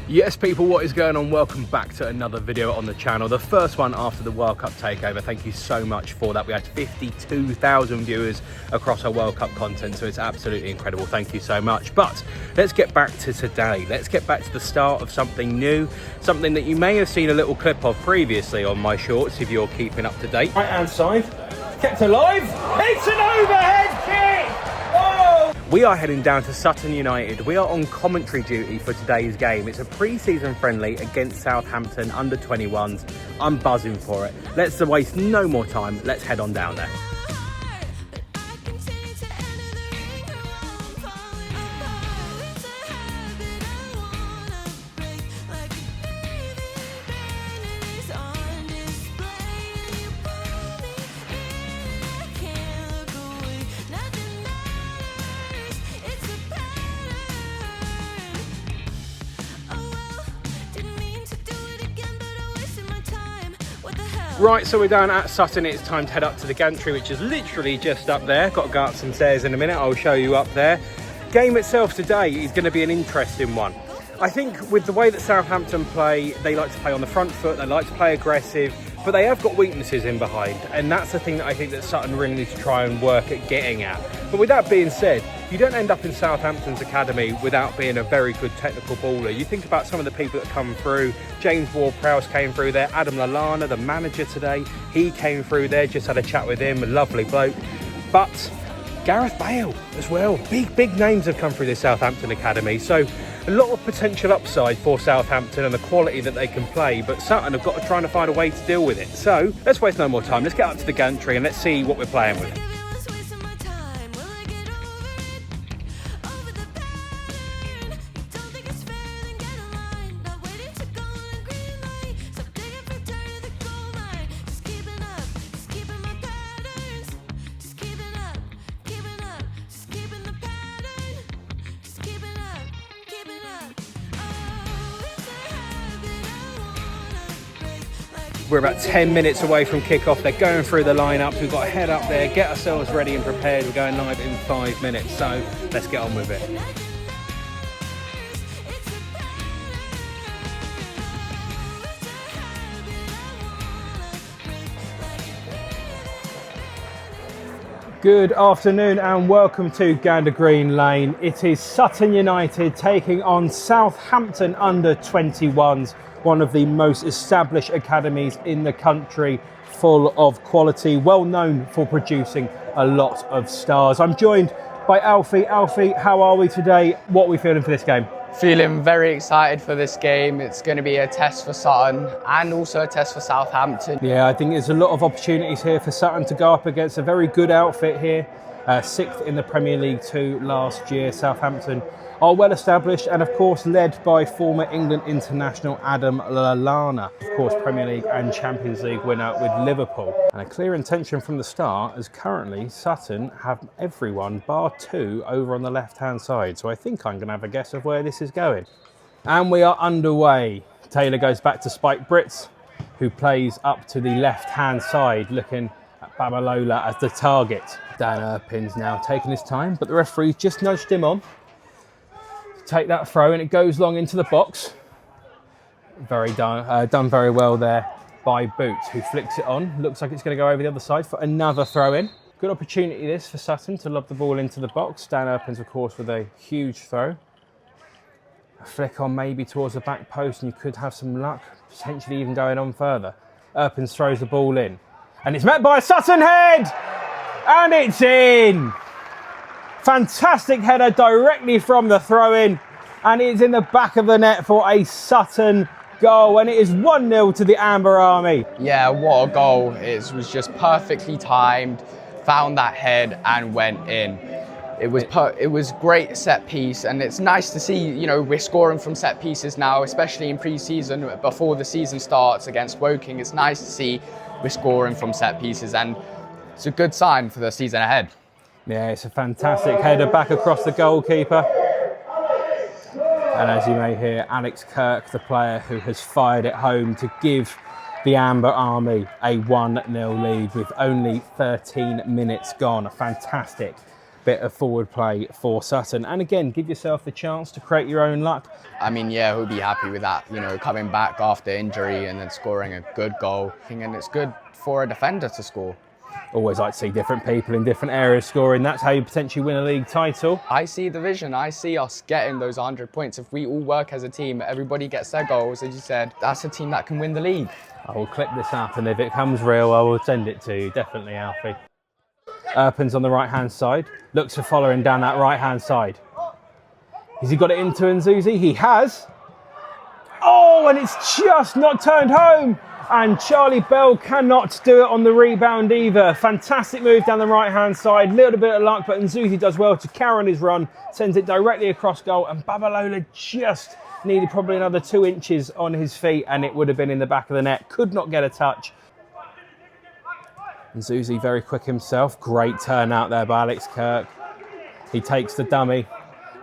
Yes people, what is going on? Welcome back to another video on the channel. The first one after the World Cup takeover. Thank you so much for that. We had 52,000 viewers across our World Cup content, so it's absolutely incredible. Thank you so much. But let's get back to today. Let's get back to the start of something new, something that you may have seen a little clip of previously on my shorts if you're keeping up to date. Right hand side, kept alive. It's an overhead kick! Oh! We are heading down to Sutton United. We are on commentary duty for today's game. It's a pre-season friendly against Southampton under 21s. I'm buzzing for it. Let's waste no more time. Let's head on down there. Right, so we're down at Sutton. It's time to head up to the gantry, which is literally just up there. Got to go up some stairs in a minute. I'll show you up there. Game itself today is going to be an interesting one. I think with the way that Southampton play, they like to play on the front foot, they like to play aggressive, but they have got weaknesses in behind, and that's the thing that I think that Sutton really needs to try and work at getting at. But with that being said, you don't end up in Southampton's academy without being a very good technical baller. You think about some of the people that come through. James Ward-Prowse came through there. Adam Lallana, the manager today, he came through there. Just had a chat with him, a lovely bloke. But Gareth Bale as well. Big names have come through this Southampton academy. So a lot of potential upside for Southampton and the quality that they can play, but Sutton have got to try and find a way to deal with it. So let's waste no more time. Let's get up to the gantry and let's see what we're playing with. We're about 10 minutes away from kickoff. They're going through the lineups. We've got to head up there, get ourselves ready and prepared. We're going live in 5 minutes, so let's get on with it. Good afternoon and welcome to Gander Green Lane. It is Sutton United taking on Southampton under 21s. One of the most established academies in the country, full of quality, well known for producing a lot of stars. I'm joined by Alfie. Alfie, how are we today? What are we feeling for this game? Feeling very excited for this game. It's going to be a test for Sutton and also a test for Southampton. Yeah, I think there's a lot of opportunities here for Sutton to go up against a very good outfit here. Sixth in the Premier League 2 last year. Southampton are well established and of course led by former England international Adam Lallana, of course Premier League and Champions League winner with Liverpool. And a clear intention from the start, as currently Sutton have everyone bar 2 over on the left hand side. So I think I'm going to have a guess of where this is going. And we are underway. Taylor goes back to Spike Brits, who plays up to the left hand side, looking at Babalola as the target. Dan Erpin's now taking his time, but the referee just nudged him on. Take that throw and it goes long into the box. Done very well there by Boots, who flicks it on. Looks like it's going to go over the other side for another throw in. Good opportunity this for Sutton to lob the ball into the box. Dan Erpin's of course with a huge throw. A flick on maybe towards the back post and you could have some luck, potentially even going on further. Erpin throws the ball in and it's met by a Sutton head and it's in. Fantastic header directly from the throw-in, and it's in the back of the net for a Sutton goal, and it is 1-0 to the Amber Army. Yeah, what a goal. It was just perfectly timed, found that head and went in. It was great set piece, and it's nice to see, you know, we're scoring from set pieces now, especially in pre-season, before the season starts against Woking. It's nice to see we're scoring from set pieces, and it's a good sign for the season ahead. Yeah, it's a fantastic header back across the goalkeeper. And as you may hear, Alex Kirk, the player who has fired it home to give the Amber Army a 1-0 lead with only 13 minutes gone. A fantastic bit of forward play for Sutton. And again, give yourself the chance to create your own luck. I mean, yeah, he'll be happy with that, you know, coming back after injury and then scoring a good goal. And it's good for a defender to score. Always like to see different people in different areas scoring. That's how you potentially win a league title. I see the vision. I see us getting those 100 points. If we all work as a team, everybody gets their goals, as you said, that's a team that can win the league. I will clip this up, and if it comes real, I will send it to you. Definitely, Alfie. Erpen's on the right-hand side. Looks for following down that right-hand side. Has he got it into Nzuzi? He has. Oh, and it's just not turned home. And Charlie Bell cannot do it on the rebound either. Fantastic move down the right-hand side. Little bit of luck, but Nzuzi does well to carry on his run. Sends it directly across goal. And Babalola just needed probably another 2 inches on his feet, and it would have been in the back of the net. Could not get a touch. Nzuzi very quick himself. Great turn out there by Alex Kirk. He takes the dummy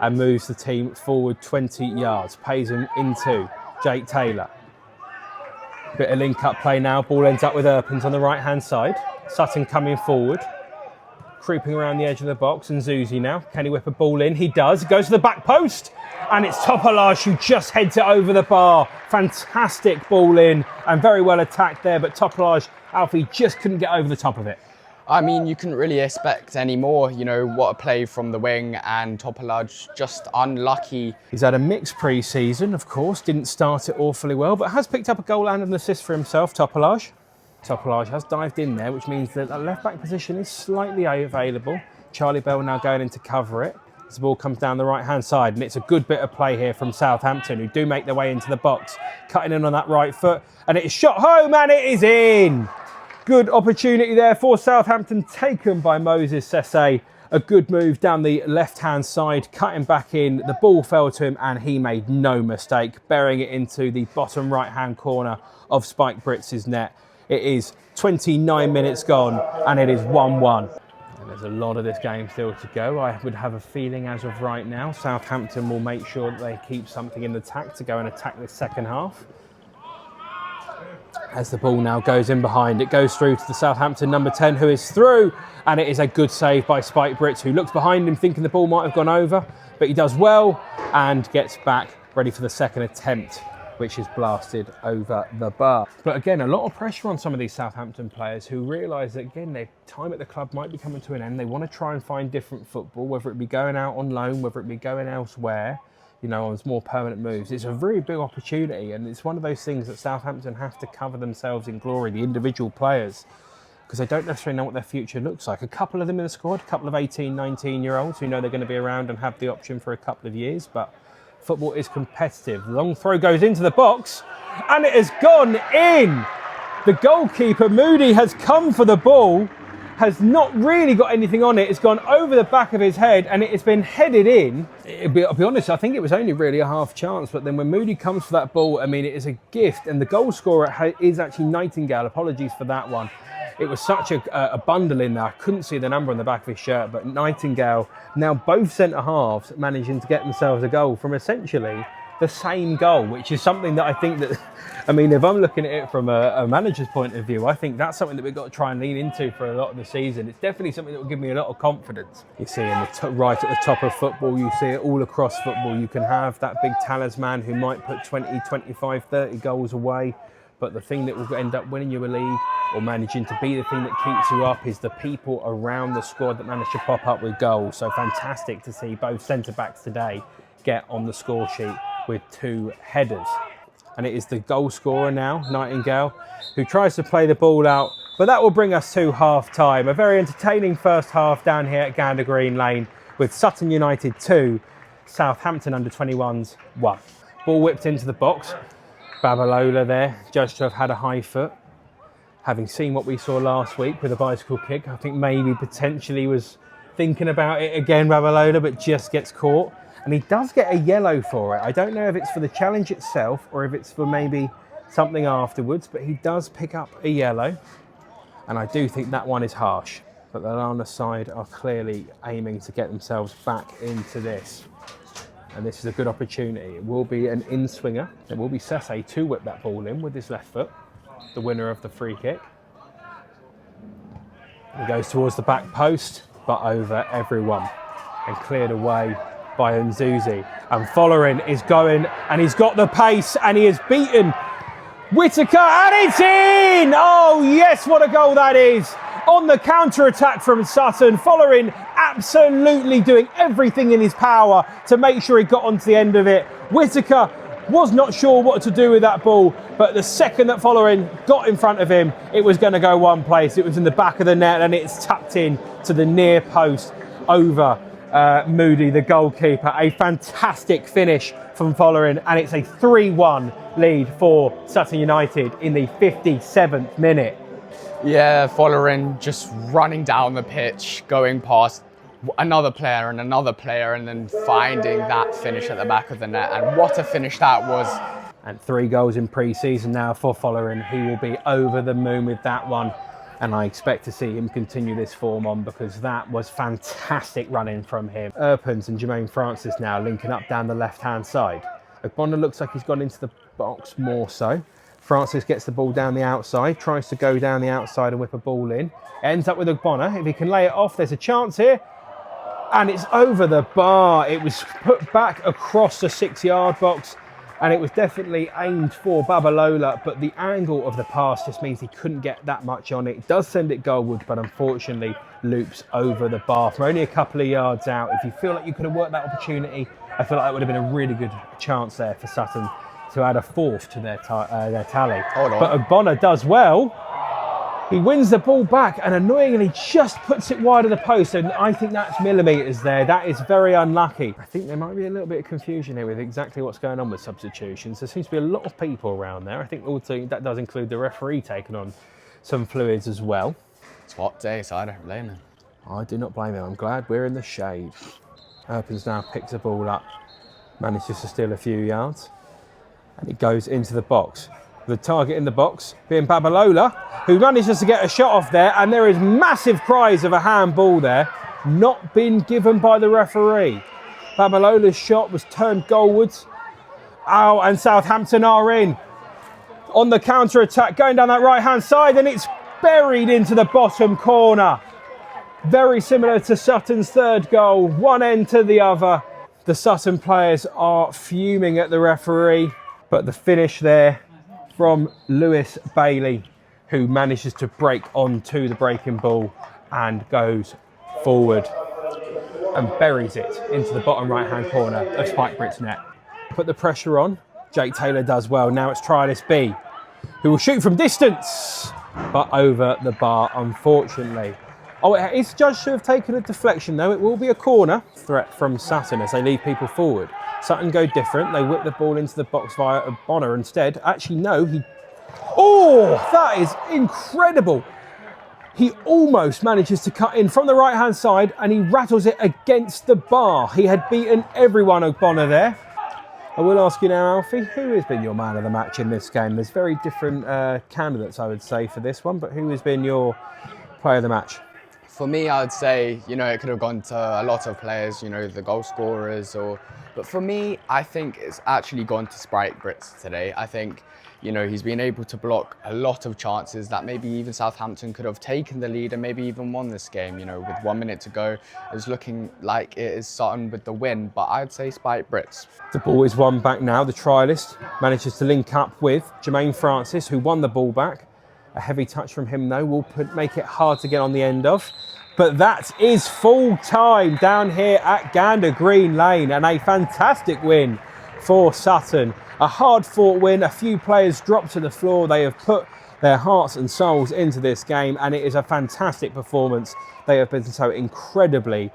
and moves the team forward 20 yards. Pays him into Jake Taylor. Bit of link-up play now. Ball ends up with Erpens on the right-hand side. Sutton coming forward. Creeping around the edge of the box. And Nzuzi now. Can he whip a ball in? He does. Goes to the back post. And it's Topolage who just heads it over the bar. Fantastic ball in. And very well attacked there. But Topolage, Alfie, just couldn't get over the top of it. I mean, you couldn't really expect any more. You know, what a play from the wing, and Topolage just unlucky. He's had a mixed pre-season, of course. Didn't start it awfully well, but has picked up a goal and an assist for himself, Topolage. Topolage has dived in there, which means that left-back position is slightly available. Charlie Bell now going in to cover it. As the ball comes down the right-hand side, and it's a good bit of play here from Southampton, who do make their way into the box, cutting in on that right foot, and it is shot home, and it is in! Good opportunity there for Southampton, taken by Moses Sesse. A good move down the left-hand side, cutting back in. The ball fell to him, and he made no mistake, burying it into the bottom right-hand corner of Spike Britz's net. It is 29 minutes gone, and it is 1-1. And there's a lot of this game still to go. I would have a feeling as of right now, Southampton will make sure that they keep something in the tack to go and attack the second half. As the ball now goes in behind, it goes through to the Southampton number 10, who is through, and it is a good save by Spike Britz, who looks behind him thinking the ball might have gone over, but he does well and gets back ready for the second attempt, which is blasted over the bar. But again, a lot of pressure on some of these Southampton players who realise that, again, their time at the club might be coming to an end. They want to try and find different football, whether it be going out on loan, whether it be going elsewhere, you know, on more permanent moves. It's a very big opportunity, and it's one of those things that Southampton have to cover themselves in glory, the individual players, because they don't necessarily know what their future looks like. A couple of them in the squad, a couple of 18, 19-year-olds who know they're going to be around and have the option for a couple of years, but football is competitive. Long throw goes into the box, and it has gone in. The goalkeeper, Moody, has come for the ball, has not really got anything on it. It's gone over the back of his head, and it has been headed in. I'll be honest, I think it was only really a half chance, but then when Moody comes for that ball, I mean, it is a gift, and the goal scorer is actually Nightingale. Apologies for that one. It was such a bundle in there. I couldn't see the number on the back of his shirt, but Nightingale, now both centre-halves managing to get themselves a goal from essentially the same goal, which is something that I think that, I mean, if I'm looking at it from a manager's point of view, I think that's something that we've got to try and lean into for a lot of the season. It's definitely something that will give me a lot of confidence. You see in the right at the top of football, you see it all across football. You can have that big talisman who might put 20, 25, 30 goals away, but the thing that will end up winning you a league or managing to be the thing that keeps you up is the people around the squad that manage to pop up with goals. So fantastic to see both centre-backs today get on the score sheet with 2 headers. And it is the goal scorer now, Nightingale, who tries to play the ball out, but that will bring us to half-time. A very entertaining first half down here at Gander Green Lane with Sutton United 2, Southampton under-21s 1. Ball whipped into the box. Babalola there, judged to have had a high foot. Having seen what we saw last week with a bicycle kick, I think maybe potentially was thinking about it again, Babalola, but just gets caught. And he does get a yellow for it. I don't know if it's for the challenge itself or if it's for maybe something afterwards, but he does pick up a yellow. And I do think that one is harsh. But the Lana side are clearly aiming to get themselves back into this. And this is a good opportunity. It will be an in-swinger. It will be Sesse to whip that ball in with his left foot, the winner of the free kick. He goes towards the back post. but over everyone, and cleared away by Nzuzi. And Follering is going, and he's got the pace, and he has beaten Whittaker, and it's in! Oh yes, what a goal that is! On the counter-attack from Sutton, Follering absolutely doing everything in his power to make sure he got onto the end of it. Whittaker was not sure what to do with that ball, but the second that Follering got in front of him, it was going to go one place. It was in the back of the net, and it's tucked in to the near post over Moody, the goalkeeper. A fantastic finish from Follering, and it's a 3-1 lead for Sutton United in the 57th minute. Yeah, Follering just running down the pitch, going past another player and then finding that finish at the back of the net. And what a finish that was. And 3 goals in pre-season now for Follering. He will be over the moon with that one. And I expect to see him continue this form on, because that was fantastic running from him. Erpens and Jermaine Francis now linking up down the left-hand side. Ogbonna looks like he's gone into the box more so. Francis gets the ball down the outside, tries to go down the outside and whip a ball in. Ends up with Ogbonna. If he can lay it off, there's a chance here. And it's over the bar. It was put back across the 6-yard box, and it was definitely aimed for Babalola, but the angle of the pass just means he couldn't get that much on it. It does send it goalward, but unfortunately loops over the bar from only a couple of yards out. If you feel like you could have worked that opportunity, I feel like that would have been a really good chance there for Sutton to add a 4th to their tally. But Ogbonna does well. He wins the ball back and annoyingly just puts it wide of the post, and I think that's millimetres there. That is very unlucky. I think there might be a little bit of confusion here with exactly what's going on with substitutions. There seems to be a lot of people around there. I think also that does include the referee taking on some fluids as well. It's a hot day, so I don't blame him. I do not blame him. I'm glad we're in the shade. Erpens now picks the ball up, manages to steal a few yards, and it goes into the box. The target in the box being Babalola, who manages to get a shot off there, and there is massive cries of a handball there, not been given by the referee. Babalola's shot was turned goalwards. Oh, and Southampton are in. On the counter-attack, going down that right-hand side, and it's buried into the bottom corner. Very similar to Sutton's 3rd goal, one end to the other. The Sutton players are fuming at the referee, but the finish there from Lewis Bailey, who manages to break onto the breaking ball and goes forward and buries it into the bottom right-hand corner of Spike Britt's net. Put the pressure on. Jake Taylor does well. Now it's trialist B, who will shoot from distance, but over the bar, unfortunately. Oh, it's judged to have taken a deflection, though. It will be a corner threat from Sutton as they lead people forward. Sutton go different. They whip the ball into the box via Ogbonna instead. Actually, no, Oh, that is incredible. He almost manages to cut in from the right-hand side, and he rattles it against the bar. He had beaten everyone, Ogbonna, there. I will ask you now, Alfie, who has been your man of the match in this game? There's very different candidates, I would say, for this one, but who has been your player of the match? For me, I would say, it could have gone to a lot of players, the goal scorers, but for me, I think it's actually gone to Spike Brits today. I think, he's been able to block a lot of chances that maybe even Southampton could have taken the lead and maybe even won this game. With 1 minute to go, it's looking like it is Sutton with the win, but I'd say Spike Brits. The ball is won back now. The trialist manages to link up with Jermaine Francis, who won the ball back. A heavy touch from him, though, will make it hard to get on the end of. But that is full time down here at Gander Green Lane, and a fantastic win for Sutton. A hard-fought win. A few players dropped to the floor. They have put their hearts and souls into this game, and it is a fantastic performance. They have been so incredibly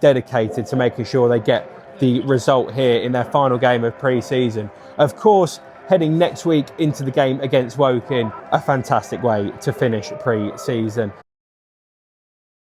dedicated to making sure they get the result here in their final game of pre-season. Of course, heading next week into the game against Woking, a fantastic way to finish pre-season.